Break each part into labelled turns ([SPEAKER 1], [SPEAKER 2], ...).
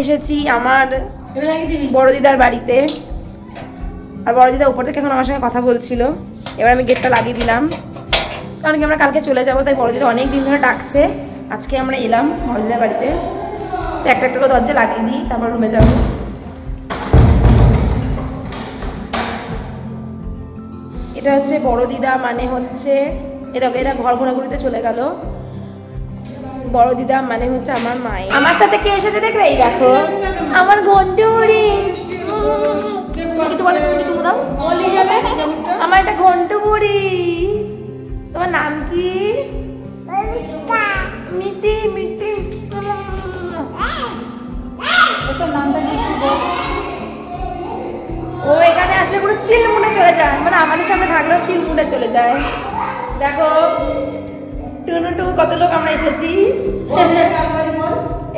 [SPEAKER 1] এসেছি আমার বড় দিদার বাড়িতে, আর বড় দিদা উপর থেকে এখন আমার সঙ্গে কথা বলছিল। এবার আমি গেটটা লাগিয়ে দিলাম, কারণ কি আমরা কালকে চলে যাবো, তাই বড় দিদা অনেক দিন ধরে ডাকছে। আজকে আমরা এলাম বড় দিদার বাড়িতে, তো একটা একটা করে দরজা লাগিয়ে দিই, তারপর রুমে যাবো। এটা হচ্ছে বড় দিদা, মানে হচ্ছে এরা ঘর ঘোরাঘুরিতে চলে গেল। বড় দিদা মানে হচ্ছে আমার মায়ের। আমার সাথে কে এসেছে দেখবে, এই দেখো আমার ঘন্টু বুড়ি। আমার একটা ঘন্টু বুড়ি। তোমার নাম কি? মিটি। মিটি ও এখানে আসলে পুরো চিলমুড়ে চলে যায়, মানে আমাদের সামনে থাকলেও চিলমুড়ে চলে যায়। দেখো টুনুটু কত লোক আমরা এসেছি।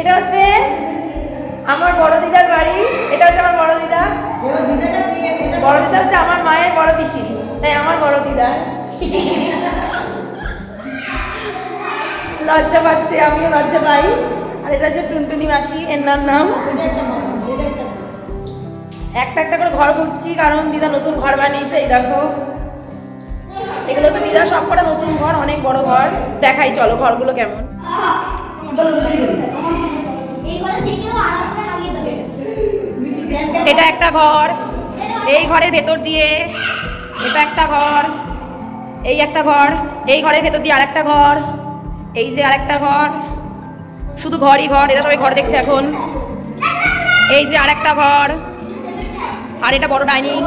[SPEAKER 1] এটা হচ্ছে আমার বড় দিদার বাড়ি, এটা হচ্ছে আমার বড় দিদা। বড় দিদা হচ্ছে আমার মায়ের বড় পিসি, তাই আমার বড় দিদা। লজ্জা পাচ্ছে, আমিও লজ্জা পাই। আর এটা হচ্ছে টুনটুনি মাসি, এর নাম। একটা একটা করে ঘর ঘুরছি, কারণ দিদা নতুন ঘর বানিয়েছে। এই দেখো এগুলো তো দিদা সব কটা নতুন ঘর, অনেক বড় ঘর। দেখাই চলো ঘরগুলো কেমন। এটা একটা ঘর, এই ঘরের ভেতর দিয়ে এটা একটা ঘর, এই একটা ঘর, এই ঘরের ভেতর দিয়ে আরেকটা ঘর, এই যে আরেকটা ঘর, শুধু ঘরই ঘর। এরা সবাই ঘর দেখছে এখন। এই যে আরেকটা ঘর, আর এটা বড় ডাইনিং,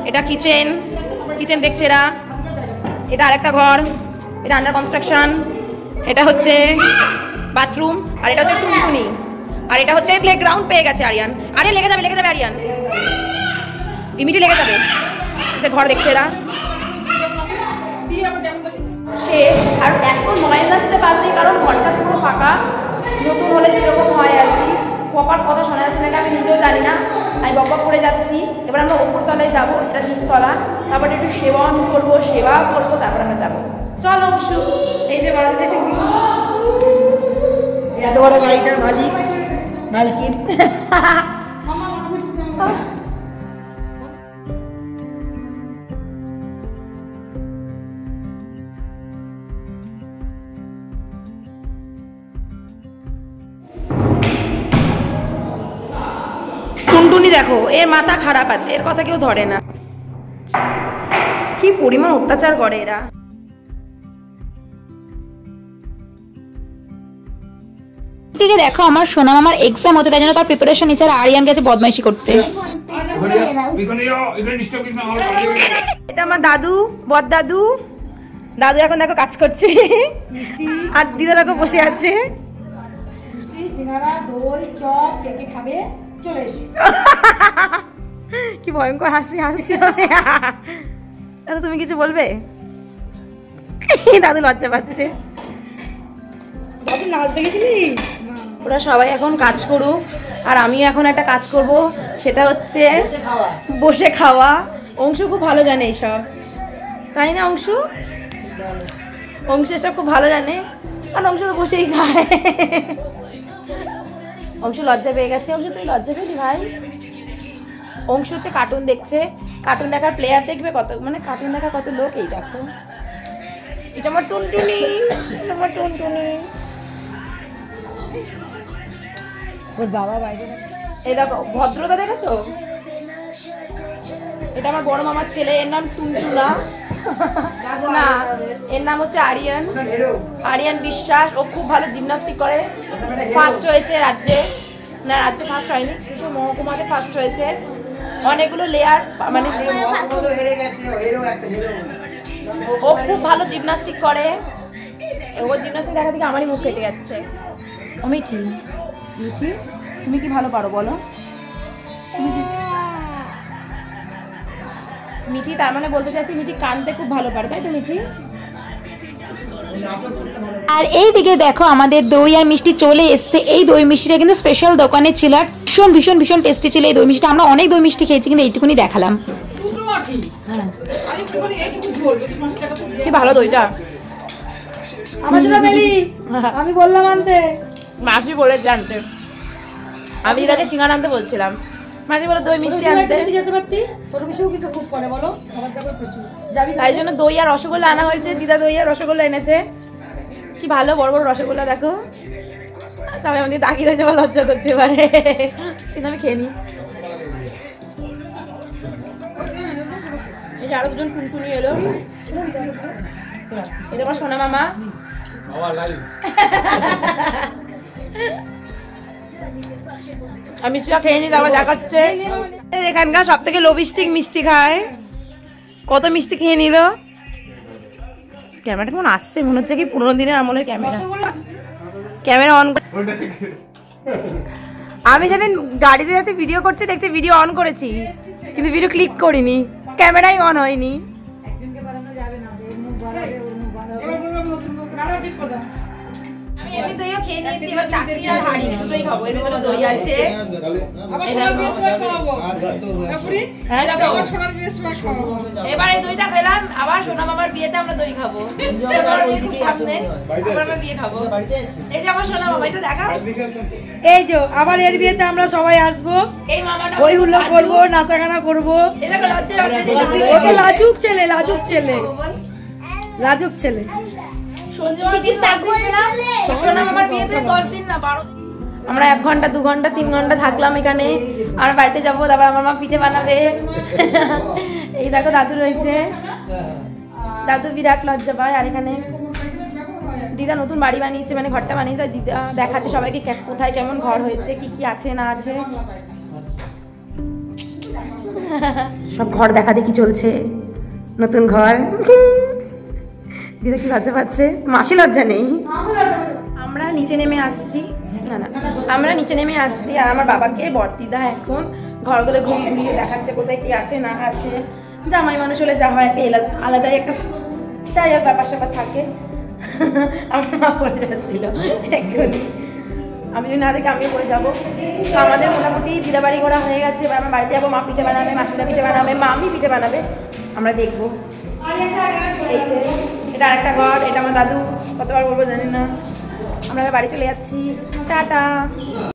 [SPEAKER 1] এটা কিচেন দেখছে এরা। এটা আরেকটা ঘর, এটা আন্ডার কনস্ট্রাকশন। এটা হচ্ছে বাথরুম, আর এটা হচ্ছে টুনটুনি, আর এটা হচ্ছে প্লেগ্রাউন্ড পেয়ে গেছে আরিয়ান। আরে লেগে যাবে আরিয়ান, ইমিটি লেগে যাবে। যে ঘর দেখছে এরা। শেষ, আর এখন 9 বাজতে বাজে, কারণ ঘরটা পুরো ফাঁকা। নতুন হলে যেরকম হয় আর কি, প্রপার কথা শোনা যাচ্ছে না, আমি নিজেও জানি না। আমি বকবক করে যাচ্ছি। এবার আমরা উপরতলায় যাবো, এটা নিচতলা। তারপর একটু সেবা করবো, তারপর আমরা যাবো। চলো অংশু, এই যে বড় দিদা
[SPEAKER 2] এত বড় বাড়িটার মালিকিন।
[SPEAKER 1] টুনটুনি দেখো, এর মাথা খারাপ আছে, এর কথা কেউ ধরে না। কি পরিমাণ অত্যাচার করে এরা।
[SPEAKER 3] দিকে দেখো আমার সোনা মামার এক্সাম হতে, তাই জন্য তার প্রিপারেশন নিচ্ছে, আর আরিয়ান গেছে বদমাইশি করতে।
[SPEAKER 1] এটা আমার দাদু, বড়দাদু। দাদু এখন দেখো কাজ করছে, আর দিদা দেখো বসে আছে। কি ভয়ঙ্কর হাসি। তুমি কিছু বলবে? দাদু লজ্জা পাচ্ছে। ওরা সবাই এখন কাজ করুক, আর আমিও এখন একটা কাজ করব, সেটা হচ্ছে বসে খাওয়া। অংশু খুব ভালো জানে এইসব, তাই না অংশু? অংশু এসব খুব ভালো জানে, আর অংশু তো বসেই খায়। অংশু লজ্জা পেয়ে গেছে। অংশু তুই লজ্জা পেলি ভাই? অংশু হচ্ছে কার্টুন দেখছে, কার্টুন দেখার প্লেয়ার দেখবে কত, মানে কার্টুন দেখার কত লোক। এই দেখো এটা আমার টুনটুনি, আমার টুনটুনি।
[SPEAKER 2] ওর বাবা বাইরে।
[SPEAKER 1] এই দেখো ভদ্রতা দেখেছো? এটা আমার বড় মামার ছেলে, এর নাম টুনটুনা। না, এর নাম হচ্ছে আরিয়ান বিশ্বাস। ও খুব ভালো জিমনাস্টিক করে, ফার্স্ট হয়েছে রাজ্যে। না, রাজ্যে ফার্স্ট হয়নি, মহকুমাতে ফার্স্ট হয়েছে। অনেকগুলো লেয়ার, মানে ও খুব ভালো জিমনাস্টিক করে। ও জিমনাস্টিক দেখা থেকে আমারই মুখ কেটে যাচ্ছে। ও মিঠি, তুমি কি ভালো পারো বলো? মিঠি তার মানে বলতে চাচ্ছি মিঠি কানতে খুব ভালো পারে, তাই তো মিঠি?
[SPEAKER 3] আর এই দিকে দেখো আমাদের দই আর মিষ্টি চলে এসছে। এই দই মিষ্টিটা কিন্তু স্পেশাল দোকানে ছিল, আর ভীষণ ভীষণ ভীষণ টেস্টি ছিল এই দই মিষ্টিটা। আমরা অনেক দই মিষ্টি খেয়েছি, কিন্তু এইটুকুনি দেখালাম।
[SPEAKER 1] কি ভালো দইটা।
[SPEAKER 2] আমার জন্য মেলি, আমি বললাম আনতে,
[SPEAKER 1] মাসি বলে জানতে। আমি দিদাকে সিঙ্গারা আনতে বলছিলাম, মাঝে বলে দই মিষ্টি আনতে,
[SPEAKER 2] যেতে পারতি। ছোট মিষ্টিও কিন্তু খুব করে বলো, খাবার দাবার প্রচুর যাবি।
[SPEAKER 1] তাই জন্য দই আর রসগোল্লা আনা হয়েছে। দিদা দই আর রসগোল্লা এনেছে, কি ভালো বড় বড় রসগোল্লা দেখো। সবাই আমাদের তাকিয়ে রয়েছে বা লজ্জা করতে পারে, কিন্তু আমি খেয়ে নিই। এই যে আরো দুজন টুনটুনি এলো, এটা আমার সোনা মামা। আমি মিষ্টিটা খেয়ে নিই, তারপর দেখাচ্ছে। এখানকার সব থেকে লোবিস্টিক মিষ্টি খায়, কত মিষ্টি খেয়ে নিল। ক্যামেরাটা কেমন আসছে, মনে হচ্ছে কি পুরোনো দিনের আমলের ক্যামেরা অন। আমি সেদিন গাড়িতে যাচ্ছি ভিডিও করছি, দেখছি ভিডিও অন করেছি কিন্তু ভিডিও ক্লিক করিনি, ক্যামেরাই অন হয়নি। আমি এমনি দইও খেয়ে নিয়েছি, এবার চাচি আর হাড়ি দুটোই খাবো। এর ভিতরে দই আছে, এবার এই দইটা খেলাম, আবার সোনা মামার বিয়েতে আমরা দই খাবো, বিয়ে খাবো। এই যে আমার সোনা মামা, এটা দেখা,
[SPEAKER 2] এই যে আবার এর বিয়েতে আমরা সবাই আসবো,
[SPEAKER 1] এই মামাটা
[SPEAKER 2] ওই হুল্লো করবো, নাচাগানা করবো। লাজুক ছেলে, লাজুক ছেলে, লাজুক ছেলে।
[SPEAKER 1] আমরা 1 ঘন্টা 2 ঘন্টা 3 ঘন্টা থাকলাম এখানে, আমরা বাড়িতে যাবো, তারপর আমার মা পিঠে বানাবে। এই দেখো দাদু রয়েছে, দাদু বিরাট লজ্জা পায়। আর এখানে দিদা নতুন বাড়ি বানিয়েছে, মানে ঘরটা বানিয়েছে, দিদা দেখাচ্ছে সবাইকে কোথায় কেমন ঘর হয়েছে, কি কি আছে না আছে, সব ঘর দেখা দেখি চলছে, নতুন ঘর। দিদা কি লজ্জা পাচ্ছে, মাসি লজ্জা নেই। আমরা নিচে নেমে আসছি, না না আমরা নিচে নেমে আসছি, আর আমার বাবাকে বড়দিদা এখন ঘরগুলো ঘুরিয়ে ঘুরিয়ে দেখাচ্ছে কোথায় কি আছে না আছে। জামাই মানুষ হলে যা হয় একটা আলাদাই একটা যাই হোক ব্যাপার স্যাপার থাকে। আমার মা পড়ে যাচ্ছিল এক্ষুনি, আমি যদি না দেখে আমিও পড়ে যাবো। তো আমাদের মোটামুটি দিদা বাড়ি ঘোরা হয়ে গেছে, এবার আমরা বাড়িতে যাবো, মা পিঠে বানাবে, মাসিদা পিঠে বানাবে, মামি পিঠে বানাবে, আমরা দেখবো। এটা আরেকটা ঘর, এটা আমার দাদু, কতবার বলবো জানি না। আমরা বাড়ি চলে যাচ্ছি, টাটা।